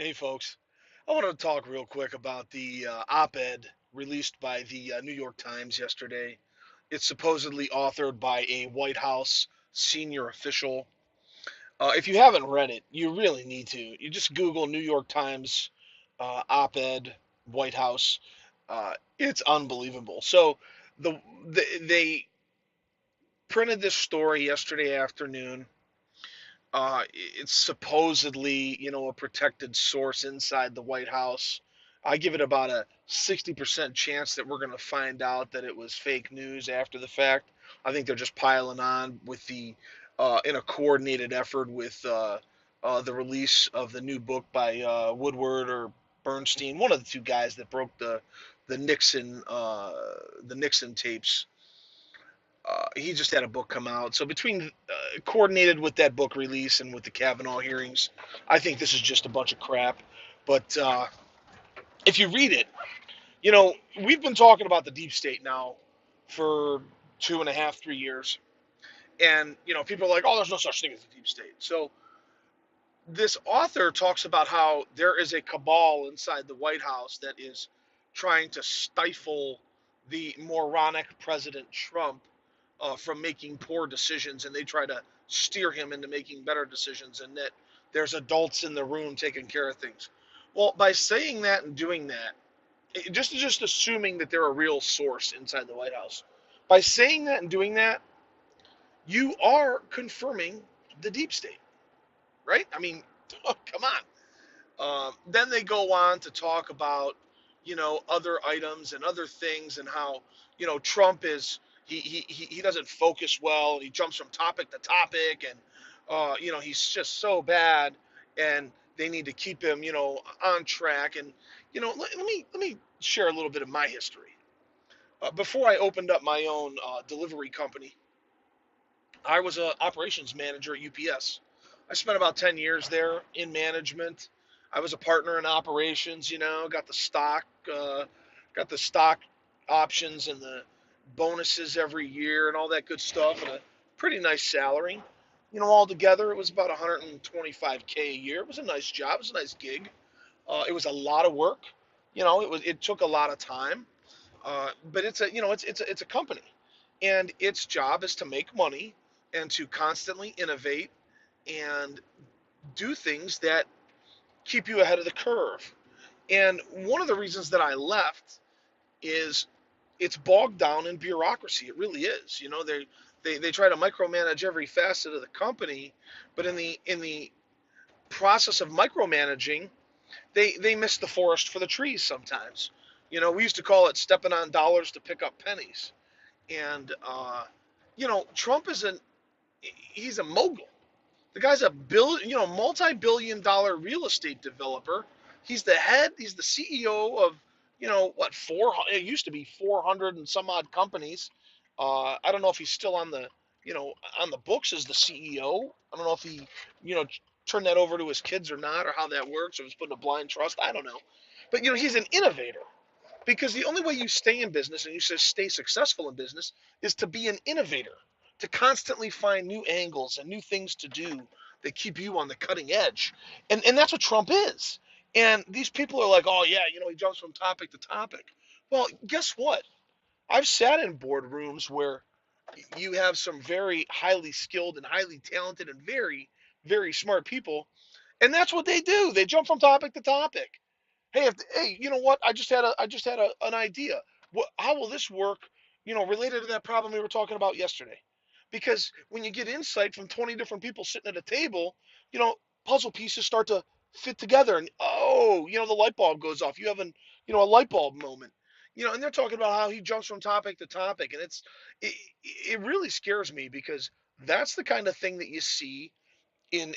Hey, folks. I wanted to talk real quick about the op-ed released by the New York Times yesterday. It's supposedly authored by a White House senior official. If you haven't read it, you really need to. You just Google New York Times op-ed White House. It's unbelievable. So they printed this story yesterday afternoon. It's supposedly, a protected source inside the White House. I give it about a 60% chance that we're going to find out that it was fake news after the fact. I think they're just piling on with in a coordinated effort with the release of the new book by Woodward or Bernstein, one of the two guys that broke the Nixon the Nixon tapes. He just had a book come out. So between coordinated with that book release and with the Kavanaugh hearings, I think this is just a bunch of crap. But if you read it, we've been talking about the deep state now for 2.5, 3 years, and people are like, "Oh, there's no such thing as the deep state." So this author talks about how there is a cabal inside the White House that is trying to stifle the moronic President Trump from making poor decisions, and they try to steer him into making better decisions, and that there's adults in the room taking care of things. Well, by saying that and doing that, just assuming that they're a real source inside the White House, by saying that and doing that, you are confirming the deep state, right? I mean, oh, come on. Then they go on to talk about, other items and other things and how, Trump is, he doesn't focus well. And he jumps from topic to topic and, he's just so bad and they need to keep him, on track. And, let me share a little bit of my history. Before I opened up my own delivery company, I was an operations manager at UPS. I spent about 10 years there in management. I was a partner in operations, got the stock options and the bonuses every year and all that good stuff and a pretty nice salary. Altogether it was about 125K a year. It was a nice job. It was a nice gig. It was a lot of work. It took a lot of time. But it's a company, and its job is to make money and to constantly innovate and do things that keep you ahead of the curve. And one of the reasons that I left is it's bogged down in bureaucracy. It really is. They try to micromanage every facet of the company, but in the process of micromanaging, they miss the forest for the trees sometimes. We used to call it stepping on dollars to pick up pennies. And Trump he's a mogul. The guy's a multi-billion-dollar real estate developer. He's the CEO of, what, it used to be 400 and some odd companies. I don't know if he's still on the books as the CEO. I don't know if he, you know, turned that over to his kids or not, or how that works, or he's putting a blind trust. I don't know. But, he's an innovator. Because the only way you stay in business and you stay successful in business is to be an innovator, to constantly find new angles and new things to do that keep you on the cutting edge. And that's what Trump is. And these people are like, oh, yeah, he jumps from topic to topic. Well, guess what? I've sat in boardrooms where you have some very highly skilled and highly talented and very, very smart people. And that's what they do. They jump from topic to topic. Hey, you know what? I just had an idea. How will this work? Related to that problem we were talking about yesterday. Because when you get insight from 20 different people sitting at a table, you know, puzzle pieces start to fit together, and oh, the light bulb goes off. You have a light bulb moment. And they're talking about how he jumps from topic to topic, and it really scares me because that's the kind of thing that you see in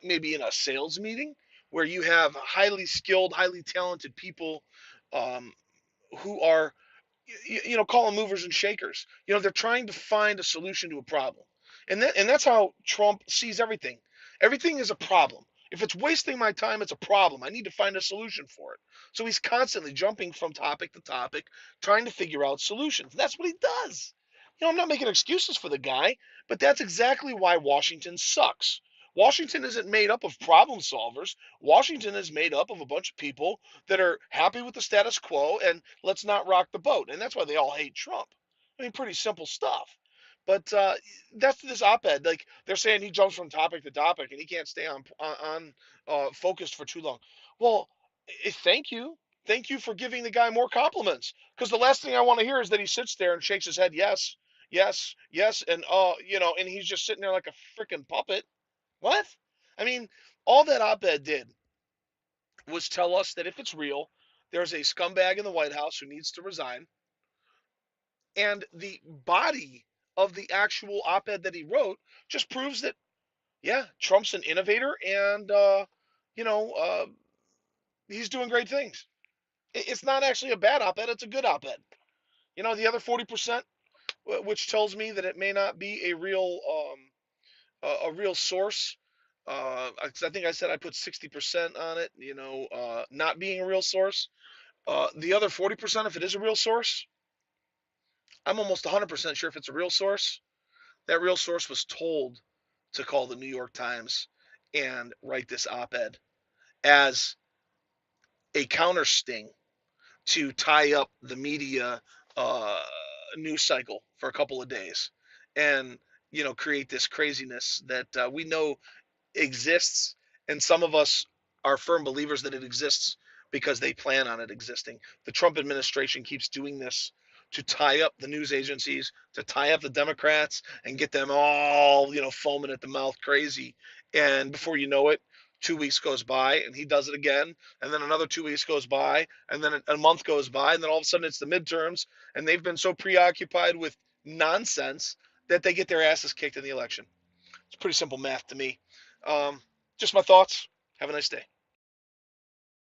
maybe in a sales meeting where you have highly skilled, highly talented people um, who are, call them movers and shakers. They're trying to find a solution to a problem, and that's how Trump sees everything. Everything is a problem. If it's wasting my time, it's a problem. I need to find a solution for it. So he's constantly jumping from topic to topic, trying to figure out solutions. That's what he does. I'm not making excuses for the guy, but that's exactly why Washington sucks. Washington isn't made up of problem solvers. Washington is made up of a bunch of people that are happy with the status quo and let's not rock the boat. And that's why they all hate Trump. I mean, pretty simple stuff. But that's this op-ed. Like they're saying, he jumps from topic to topic and he can't stay on focused for too long. Well, thank you, thank you for giving the guy more compliments. Because the last thing I want to hear is that he sits there and shakes his head, yes, yes, yes, and and he's just sitting there like a freaking puppet. What? I mean, all that op-ed did was tell us that if it's real, there's a scumbag in the White House who needs to resign, and the body of the actual op-ed that he wrote just proves that, yeah, Trump's an innovator, and you know uh, he's doing great things. It's not actually a bad op-ed; it's a good op-ed. The other 40%, which tells me that it may not be a real source. 'Cause I think I said I put 60% on it. Not being a real source. The other 40%, if it is a real source, I'm almost 100% sure if it's a real source, that real source was told to call the New York Times and write this op-ed as a counter sting to tie up the media uh, news cycle for a couple of days, and create this craziness that we know exists, and some of us are firm believers that it exists because they plan on it existing. The Trump administration keeps doing this to tie up the news agencies, to tie up the Democrats, and get them all, foaming at the mouth crazy. And before you know it, 2 weeks goes by, and he does it again, and then another 2 weeks goes by, and then a month goes by, and then all of a sudden it's the midterms, and they've been so preoccupied with nonsense that they get their asses kicked in the election. It's pretty simple math to me. Um, just my thoughts. Have a nice day.